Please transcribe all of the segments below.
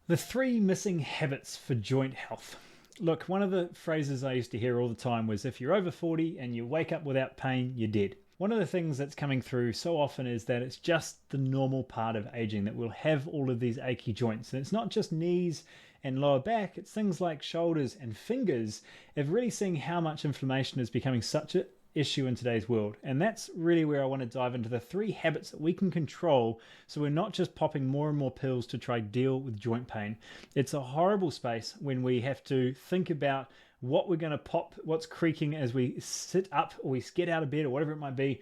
The 3 missing habits for joint health. Look, one of the phrases I used to hear all the time was, if you're over 40 and you wake up without pain, you're dead. One of the things that's coming through so often is that it's just the normal part of aging, that we'll have all of these achy joints. And it's not just knees and lower back, it's things like shoulders and fingers, of really seeing how much inflammation is becoming such an issue in today's world. And that's really where I want to dive into the 3 habits that we can control, so we're not just popping more and more pills to try deal with joint pain. It's a horrible space when we have to think about what we're going to pop, what's creaking as we sit up or we get out of bed or whatever it might be.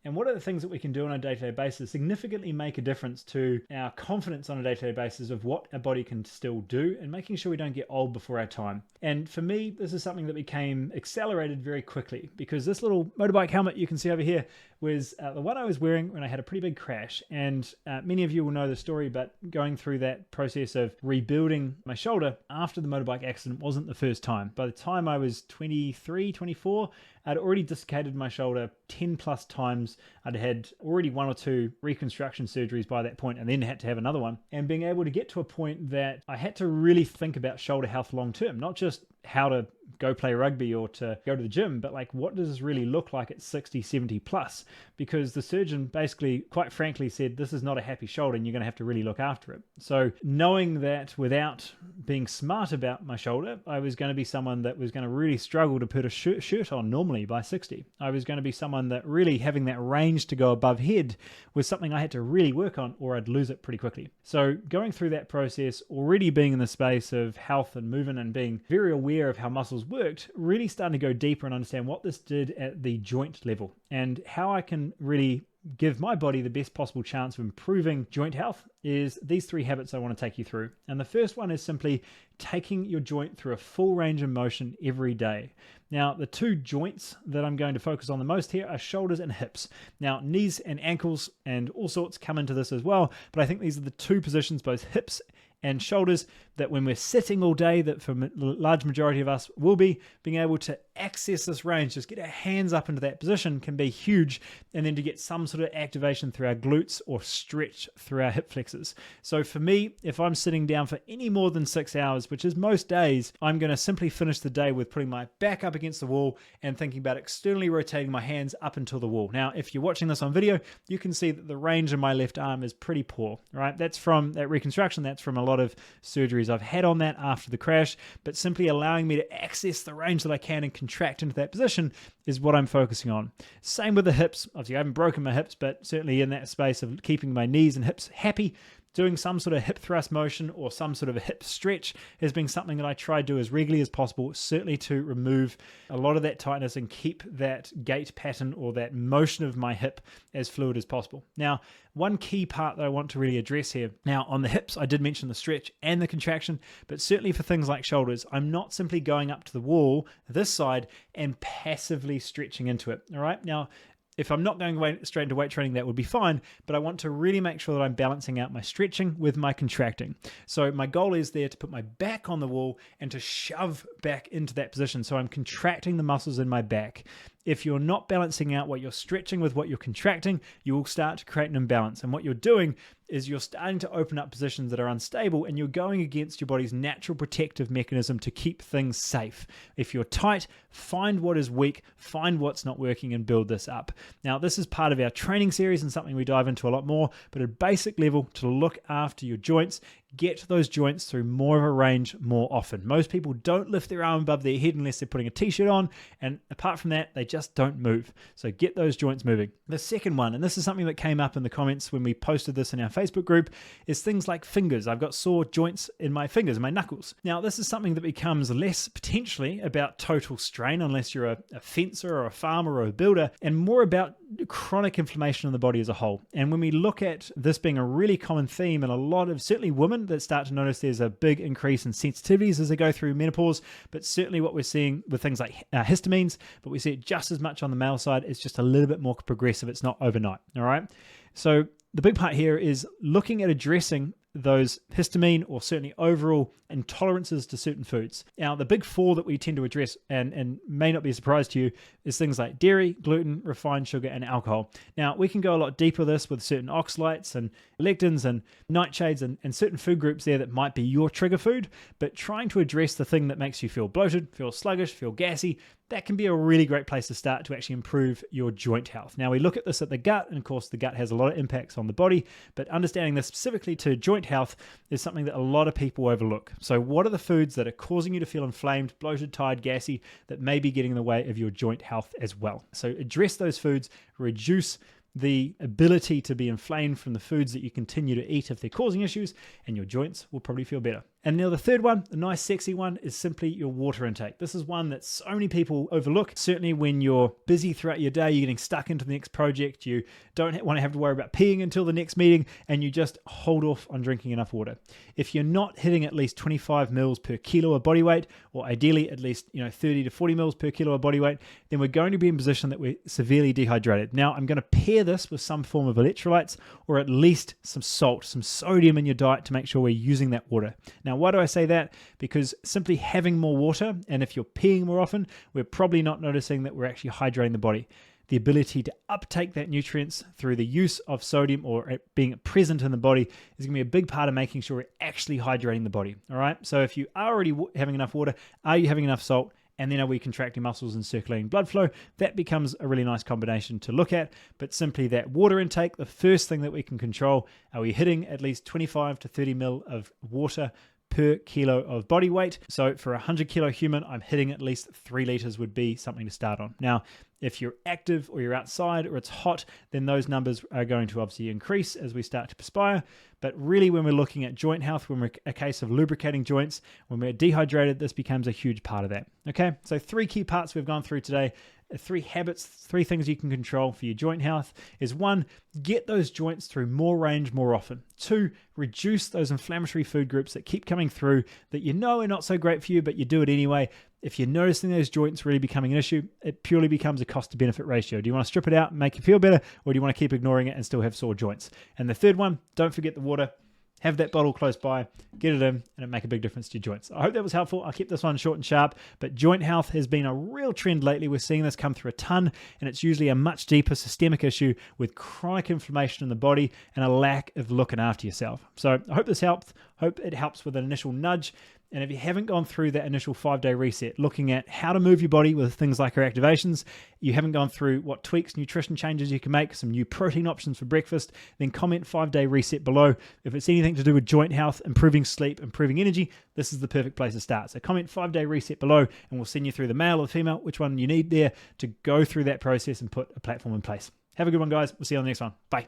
And what are the things that we can do on a day-to-day basis significantly make a difference to our confidence on a day-to-day basis of what our body can still do, and making sure we don't get old before our time. And for me, this is something that became accelerated very quickly, because this little motorbike helmet you can see over here was the one I was wearing when I had a pretty big crash. And many of you will know the story, but going through that process of rebuilding my shoulder after the motorbike accident wasn't the first time. By the time I was 23, 24, I'd already dislocated my shoulder 10 plus times. I'd had already 1 or 2 reconstruction surgeries by that point, and then had to have another one. And being able to get to a point that I had to really think about shoulder health long term, not just how to go play rugby or to go to the gym, but like, what does this really look like at 60, 70 plus? Because the surgeon basically, quite frankly, said, this is not a happy shoulder and you're going to have to really look after it. So knowing that without being smart about my shoulder, I was going to be someone that was going to really struggle to put a shirt on normally by 60. I was going to be someone that really having that range to go above head was something I had to really work on, or I'd lose it pretty quickly. So going through that process, already being in the space of health and movement and being very aware of how muscles worked, really starting to go deeper and understand what this did at the joint level and how I can really give my body the best possible chance of improving joint health, is these 3 habits I want to take you through. And the first one is simply taking your joint through a full range of motion every day. Now, the 2 joints that I'm going to focus on the most here are shoulders and hips. Now, knees and ankles and all sorts come into this as well, but I think these are the 2 positions, both hips and shoulders, that when we're sitting all day, that for the large majority of us will be, being able to access this range, just get our hands up into that position, can be huge. And then to get some sort of activation through our glutes or stretch through our hip flexors. So for me, if I'm sitting down for any more than 6 hours, which is most days, I'm going to simply finish the day with putting my back up against the wall and thinking about externally rotating my hands up until the wall. Now, if you're watching this on video, you can see that the range in my left arm is pretty poor, right? That's from that reconstruction. That's from a lot of surgeries I've had on that after the crash, but simply allowing me to access the range that I can and contract into that position is what I'm focusing on. Same with the hips. Obviously, I haven't broken my hips, but certainly in that space of keeping my knees and hips happy, doing some sort of hip thrust motion or some sort of a hip stretch has been something that I try to do as regularly as possible, certainly to remove a lot of that tightness and keep that gait pattern or that motion of my hip as fluid as possible. Now, one key part that I want to really address here. Now, on the hips, I did mention the stretch and the contraction, but certainly for things like shoulders, I'm not simply going up to the wall, this side, and passively stretching into it. All right. Now, if I'm not going straight into weight training, that would be fine, but I want to really make sure that I'm balancing out my stretching with my contracting. So my goal is there to put my back on the wall and to shove back into that position. So I'm contracting the muscles in my back. If you're not balancing out what you're stretching with what you're contracting, you will start to create an imbalance. And what you're doing is you're starting to open up positions that are unstable, and you're going against your body's natural protective mechanism to keep things safe. If you're tight, find what is weak, find what's not working, and build this up. Now, this is part of our training series and something we dive into a lot more, but at a basic level, to look after your joints, get those joints through more of a range more often. Most people don't lift their arm above their head unless they're putting a t-shirt on, and apart from that, they just don't move. So get those joints moving. The second one, and this is something that came up in the comments when we posted this in our Facebook group, is things like fingers. I've got sore joints in my fingers, my knuckles. Now, this is something that becomes less potentially about total strain, unless you're a fencer or a farmer or a builder, and more about chronic inflammation in the body as a whole. And when we look at this being a really common theme in a lot of, certainly women, that start to notice there's a big increase in sensitivities as they go through menopause, but certainly what we're seeing with things like histamines, but we see it just as much on the male side. It's just a little bit more progressive. It's not overnight, all right? So the big part here is looking at addressing those histamine or certainly overall intolerances to certain foods. Now, the big four that we tend to address, and may not be a surprise to you, is things like dairy, gluten, refined sugar, and alcohol. Now, we can go a lot deeper with this with certain oxalates and lectins and nightshades and certain food groups there that might be your trigger food, but trying to address the thing that makes you feel bloated, feel sluggish, feel gassy, that can be a really great place to start to actually improve your joint health. Now, we look at this at the gut, and of course, the gut has a lot of impacts on the body, but understanding this specifically to joint health is something that a lot of people overlook. So what are the foods that are causing you to feel inflamed, bloated, tired, gassy, that may be getting in the way of your joint health as well? So address those foods, reduce the ability to be inflamed from the foods that you continue to eat if they're causing issues, and your joints will probably feel better. And now the third one, the nice sexy one, is simply your water intake. This is one that so many people overlook. Certainly when you're busy throughout your day, you're getting stuck into the next project, you don't want to have to worry about peeing until the next meeting, and you just hold off on drinking enough water. If you're not hitting at least 25 mils per kilo of body weight, or ideally at least 30 to 40 mils per kilo of body weight, then we're going to be in a position that we're severely dehydrated. Now, I'm going to pair this with some form of electrolytes, or at least some salt, some sodium in your diet to make sure we're using that water. Now, why do I say that? Because simply having more water, and if you're peeing more often, we're probably not noticing that we're actually hydrating the body. The ability to uptake that nutrients through the use of sodium or it being present in the body is going to be a big part of making sure we're actually hydrating the body. All right. So if you are already having enough water, are you having enough salt? And then are we contracting muscles and circulating blood flow? That becomes a really nice combination to look at. But simply that water intake, the first thing that we can control, are we hitting at least 25 to 30 mil of water per kilo of body weight? So for a 100 kilo human, I'm hitting at least 3 liters would be something to start on. Now, if you're active or you're outside or it's hot, then those numbers are going to obviously increase as we start to perspire. But really, when we're looking at joint health, when we're a case of lubricating joints, when we're dehydrated, this becomes a huge part of that. Okay, so 3 key parts we've gone through today. 3 habits, 3 things you can control for your joint health is 1, get those joints through more range more often. 2, reduce those inflammatory food groups that keep coming through that you know are not so great for you, but you do it anyway. If you're noticing those joints really becoming an issue, it purely becomes a cost to benefit ratio. Do you want to strip it out and make you feel better, or do you want to keep ignoring it and still have sore joints? And the third one, don't forget the water. Have that bottle close by, get it in, and it make a big difference to your joints. I hope that was helpful. I'll keep this one short and sharp, but joint health has been a real trend lately. We're seeing this come through a ton, and it's usually a much deeper systemic issue with chronic inflammation in the body and a lack of looking after yourself. So I hope this helped. Hope it helps with an initial nudge. And if you haven't gone through that initial 5-day reset, looking at how to move your body with things like our activations, you haven't gone through what tweaks, nutrition changes you can make, some new protein options for breakfast, then comment 5-day reset below. If it's anything to do with joint health, improving sleep, improving energy, this is the perfect place to start. So comment 5-day reset below, and we'll send you through the male or the female, which one you need there to go through that process and put a platform in place. Have a good one, guys. We'll see you on the next one. Bye.